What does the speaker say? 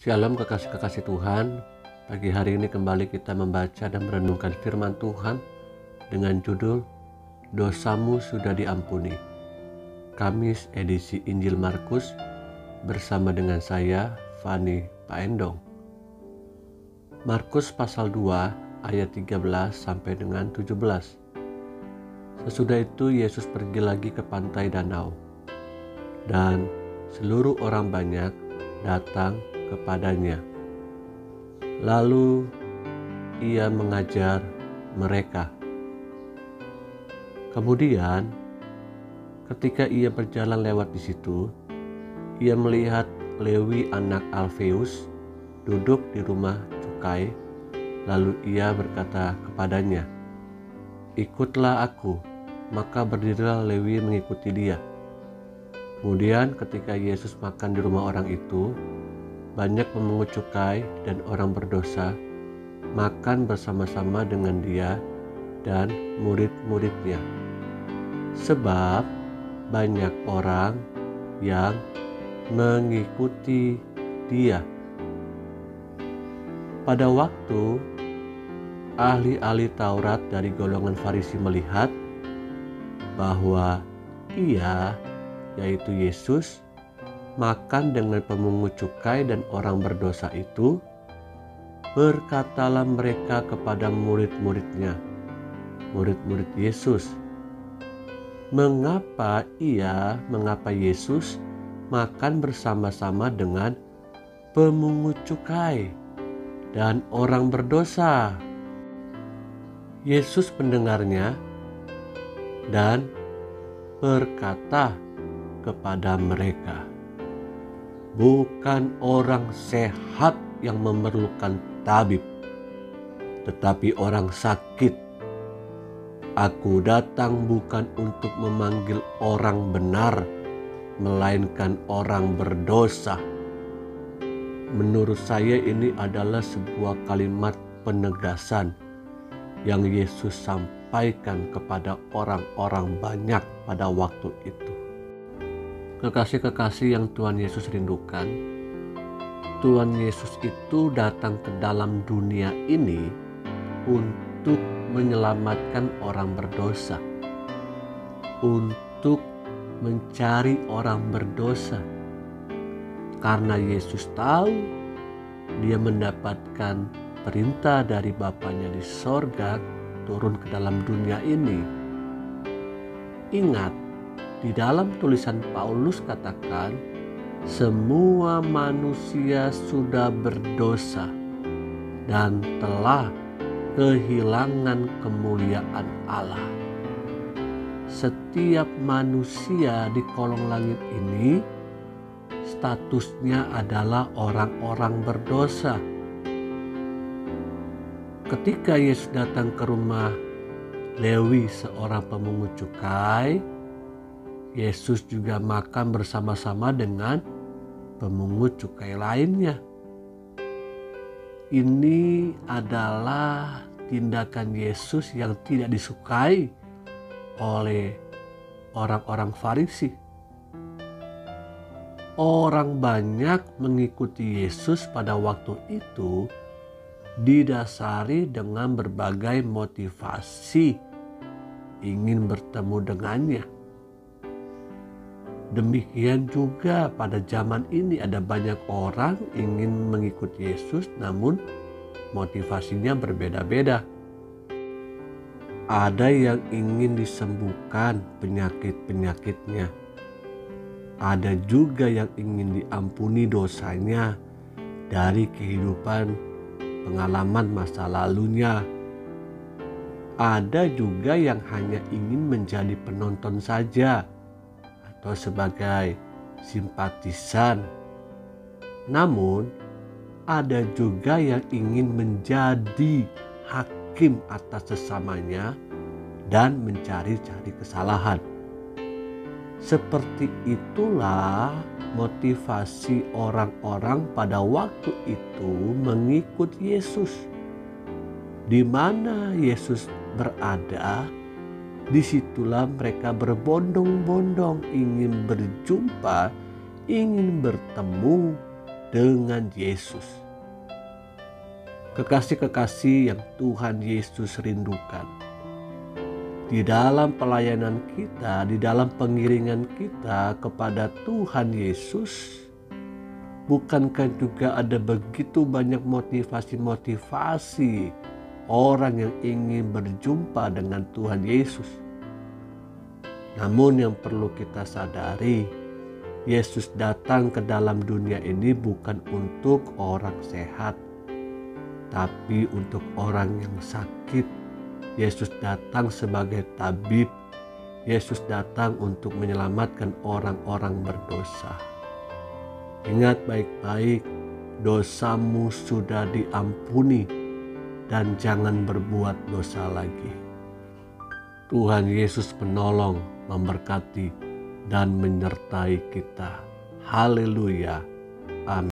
Shalom kekasih-kekasih Tuhan. Pagi hari ini kembali kita membaca dan merenungkan firman Tuhan dengan judul Dosamu Sudah Diampuni. Kamis edisi Injil Markus bersama dengan saya Fani Paendong. Markus pasal 2 ayat 13 sampai dengan 17. Sesudah itu Yesus pergi lagi ke pantai danau, dan seluruh orang banyak datang kepadanya. Lalu ia mengajar mereka. Kemudian ketika ia berjalan lewat di situ, ia melihat Lewi anak Alfeus duduk di rumah cukai. Lalu ia berkata kepadanya, "Ikutlah aku." Maka berdirilah Lewi mengikuti dia. Kemudian ketika Yesus makan di rumah orang itu, banyak pemungut cukai dan orang berdosa makan bersama-sama dengan dia dan murid-muridnya, sebab banyak orang yang mengikuti dia. Pada waktu ahli-ahli Taurat dari golongan Farisi melihat bahwa ia, yaitu Yesus, makan dengan pemungut cukai dan orang berdosa itu, berkatalah mereka kepada murid-muridnya, murid-murid Yesus, mengapa Yesus makan bersama-sama dengan pemungut cukai dan orang berdosa? Yesus mendengarnya dan berkata kepada mereka, "Bukan orang sehat yang memerlukan tabib, tetapi orang sakit. Aku datang bukan untuk memanggil orang benar, melainkan orang berdosa." Menurut saya ini adalah sebuah kalimat penegasan yang Yesus sampaikan kepada orang-orang banyak pada waktu itu. Kekasih-kekasih yang Tuhan Yesus rindukan, Tuhan Yesus itu datang ke dalam dunia ini untuk menyelamatkan orang berdosa, untuk mencari orang berdosa. Karena Yesus tahu dia mendapatkan perintah dari Bapanya di sorga turun ke dalam dunia ini. Ingat, di dalam tulisan Paulus katakan, semua manusia sudah berdosa dan telah kehilangan kemuliaan Allah. Setiap manusia di kolong langit ini statusnya adalah orang-orang berdosa. Ketika Yesus datang ke rumah Lewi, seorang pemungut cukai, Yesus juga makan bersama-sama dengan pemungut cukai lainnya. Ini adalah tindakan Yesus yang tidak disukai oleh orang-orang Farisi. Orang banyak mengikuti Yesus pada waktu itu didasari dengan berbagai motivasi ingin bertemu dengannya. Demikian juga pada zaman ini ada banyak orang ingin mengikuti Yesus, namun motivasinya berbeda-beda. Ada yang ingin disembuhkan penyakit-penyakitnya. Ada juga yang ingin diampuni dosanya dari kehidupan pengalaman masa lalunya. Ada juga yang hanya ingin menjadi penonton saja atau sebagai simpatisan. Namun ada juga yang ingin menjadi hakim atas sesamanya dan mencari-cari kesalahan. Seperti itulah motivasi orang-orang pada waktu itu mengikut Yesus. Di mana Yesus berada, disitulah mereka berbondong-bondong ingin berjumpa, ingin bertemu dengan Yesus. Kekasih-kekasih yang Tuhan Yesus rindukan, di dalam pelayanan kita, di dalam pengiringan kita kepada Tuhan Yesus, bukankah juga ada begitu banyak motivasi-motivasi orang yang ingin berjumpa dengan Tuhan Yesus? Namun yang perlu kita sadari, Yesus datang ke dalam dunia ini bukan untuk orang sehat, tapi untuk orang yang sakit. Yesus datang sebagai tabib. Yesus datang untuk menyelamatkan orang-orang berdosa. Ingat baik-baik, dosamu sudah diampuni dan jangan berbuat dosa lagi. Tuhan Yesus menolong, memberkati, dan menyertai kita. Haleluya. Amin.